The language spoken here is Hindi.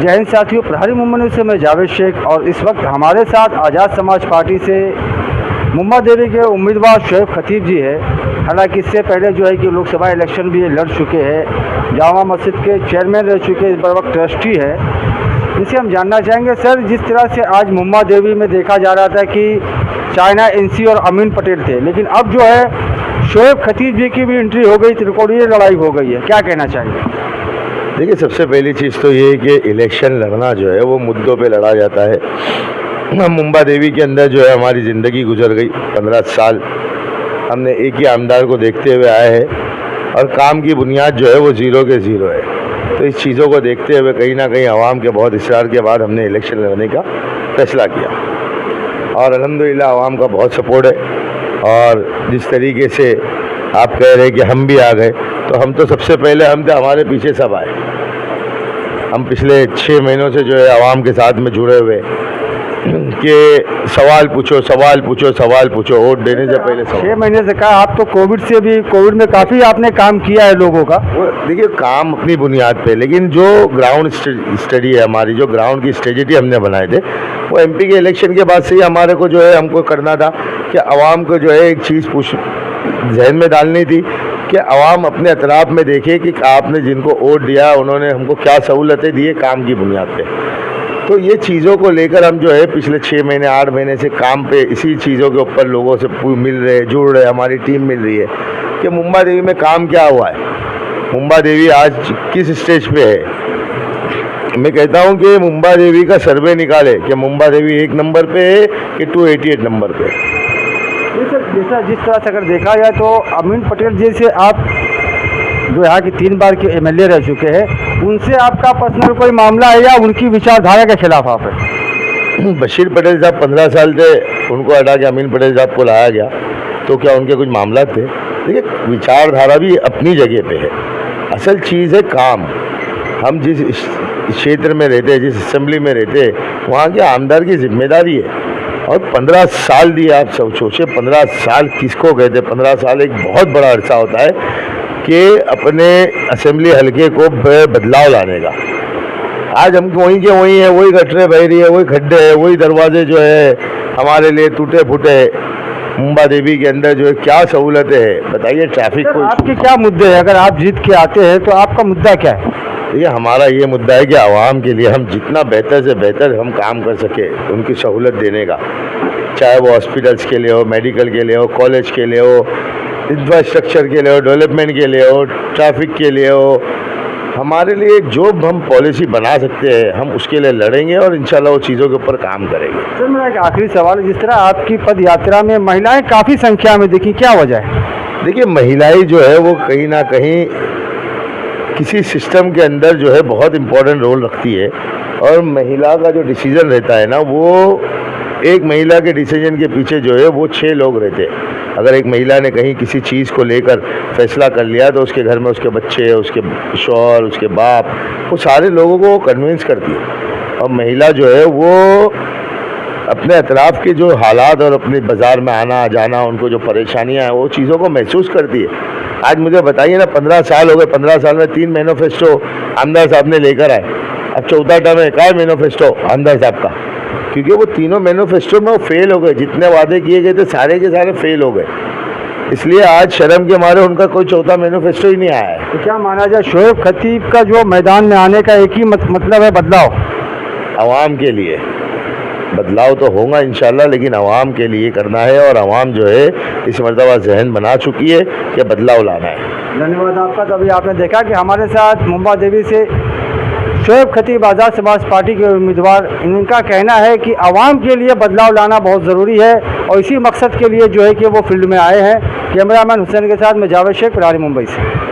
जय हिंद साथियों, प्रहारी मुंबई से मैं जावेद शेख और इस वक्त हमारे साथ आज़ाद समाज पार्टी से मुंबा देवी के उम्मीदवार शोएब खतीब जी है। हालांकि इससे पहले जो है कि लोकसभा इलेक्शन भी लड़ चुके हैं, जामा मस्जिद के चेयरमैन रह चुके, इस वक्त ट्रस्टी है। इनसे हम जानना चाहेंगे, सर जिस तरह से आज मुंबा देवी में देखा जा रहा था कि चाइना एनसी और अमीन पटेल थे, लेकिन अब जो है शोएब खतीब जी की भी एंट्री हो गई, त्रिकोणीय लड़ाई हो गई है, क्या कहना चाहिए? देखिए, सबसे पहली चीज़ तो ये है कि इलेक्शन लड़ना जो है वो मुद्दों पे लड़ा जाता है। मुंबा देवी के अंदर जो है हमारी ज़िंदगी गुजर गई 15 साल, हमने एक ही आमदार को देखते हुए आए हैं और काम की बुनियाद जो है वो ज़ीरो के ज़ीरो है। तो इस चीज़ों को देखते हुए कहीं ना कहीं आवाम के बहुत इसरार के बाद हमने इलेक्शन लड़ने का फैसला किया और अल्हम्दुलिल्लाह आवाम का बहुत सपोर्ट है। और जिस तरीके से आप कह रहे हैं कि हम भी आ गए, तो हम तो सबसे पहले हम थे, हमारे पीछे सब आए। हम पिछले 6 महीनों से जो है आवाम के साथ में जुड़े हुए कि सवाल पूछो सवाल पूछो सवाल पूछो, वोट देने से पहले 6 महीने से कहा, आप तो कोविड में काफ़ी आपने काम किया है लोगों का। देखिए, काम अपनी बुनियाद पे, लेकिन जो ग्राउंड स्टडी है हमारी, जो ग्राउंड की स्ट्रेटेजी हमने बनाए थे, वो एमपी के इलेक्शन के बाद से ही हमारे को जो है हमको करना था कि आवाम को जो है एक चीज़ जहन में डालनी थी कि आवाम अपने अतराफ में देखे कि आपने जिनको वोट दिया उन्होंने हमको क्या सहूलतें दी है काम की बुनियाद पे। तो ये चीज़ों को लेकर हम जो है पिछले 6 महीने 8 महीने से काम पे इसी चीज़ों के ऊपर लोगों से मिल रहे, जुड़ रहे, हमारी टीम मिल रही है कि मुंबा देवी में काम क्या हुआ है, मुंबा देवी आज किस स्टेज पे है। मैं कहता हूँ कि मुंबा देवी का सर्वे निकाले कि मुंबा देवी 1 नंबर पे है कि 288 नंबर पे है। जैसा जिस तरह से अगर देखा जाए तो अमीन पटेल जी से आप जो यहाँ की 3 बार के एमएलए रह चुके हैं, उनसे आपका पर्सनल कोई मामला है या उनकी विचारधारा के खिलाफ आप है? बशीर पटेल साहब 15 साल थे, उनको हटा के अमीन पटेल साहब को लाया गया, तो क्या उनके कुछ मामला थे? देखिए, विचारधारा भी अपनी जगह पे है, असल चीज़ है काम। हम जिस क्षेत्र में रहते हैं, जिस असेंबली में रहते हैं, वहाँ के आमदार की जिम्मेदारी है। और 15 साल दिए, आप सब सोचे 15 साल किसको कहते हैं? 15 साल एक बहुत बड़ा अरसा होता है कि अपने असेंबली हलके को बदलाव लाने का। आज हम वहीं के वहीं हैं, वही गटरें बह रही है, वही खड्डे हैं, वही दरवाजे जो है हमारे लिए टूटे फूटे। मुंबा देवी के अंदर जो है क्या सहूलतें हैं बताइए? ट्रैफिक को आपके क्या मुद्दे हैं? अगर आप जीत के आते हैं तो आपका मुद्दा क्या है? ये हमारा ये मुद्दा है कि आवाम के लिए हम जितना बेहतर से बेहतर हम काम कर सके, उनकी सहूलत देने का, चाहे वो हॉस्पिटल्स के लिए हो, मेडिकल के लिए हो, कॉलेज के लिए हो, इंफ्रास्ट्रक्चर के लिए हो, डेवलपमेंट के लिए हो, ट्रैफिक के लिए हो। हमारे लिए जो हम पॉलिसी बना सकते हैं हम उसके लिए लड़ेंगे और इंशाल्लाह वो चीज़ों के ऊपर काम करेंगे। सर, मेरा एक आखिरी सवाल है, जिस तरह आपकी पद यात्रा में महिलाएं काफ़ी संख्या में दिखी, क्या वजह है? देखिए, महिलाएं जो है वो कहीं ना कहीं किसी सिस्टम के अंदर जो है बहुत इम्पोर्टेंट रोल रखती है और महिला का जो डिसीजन रहता है ना, वो एक महिला के डिसीजन के पीछे जो है वो 6 लोग रहते हैं। अगर एक महिला ने कहीं किसी चीज़ को लेकर फैसला कर लिया तो उसके घर में उसके बच्चे, उसके शौहर, उसके बाप, वो सारे लोगों को कन्विंस करती है। और महिला जो है वो अपने अतराफ़ के जो हालात और अपने बाज़ार में आना जाना, उनको जो परेशानियां हैं, वो चीज़ों को महसूस करती है। आज मुझे बताइए ना, 15 साल हो गए, 15 साल में 3 मैनिफेस्टो आमदार साहब ने लेकर आए। अब 4था टर्म है, क्या है मैनिफेस्टो आमदार साहब का? क्योंकि वो तीनों मैनिफेस्टो में वो फेल हो गए, जितने वादे किए गए थे सारे के सारे फेल हो गए। इसलिए आज शर्म के मारे उनका कोई 4था मैनिफेस्टो ही नहीं आया है। तो क्या माना जाए, शोएब खतीब का जो मैदान में आने का एक ही मतलब है, बदलाव? आवाम के लिए बदलाव तो होगा इंशाल्लाह, लेकिन आवाम के लिए करना है और आवाम जो है इस मरतबा जहन बना चुकी है कि बदलाव लाना है। धन्यवाद आपका। तो अभी आपने देखा कि हमारे साथ मुंबा देवी से शोएब खतीब आज़ाद समाज पार्टी के उम्मीदवार, इनका कहना है कि आवाम के लिए बदलाव लाना बहुत ज़रूरी है और इसी मकसद के लिए जो है कि वो फील्ड में आए हैं। कैमरामैन हुसैन के साथ मैं जावेद शेख, प्रहारी मुंबई से।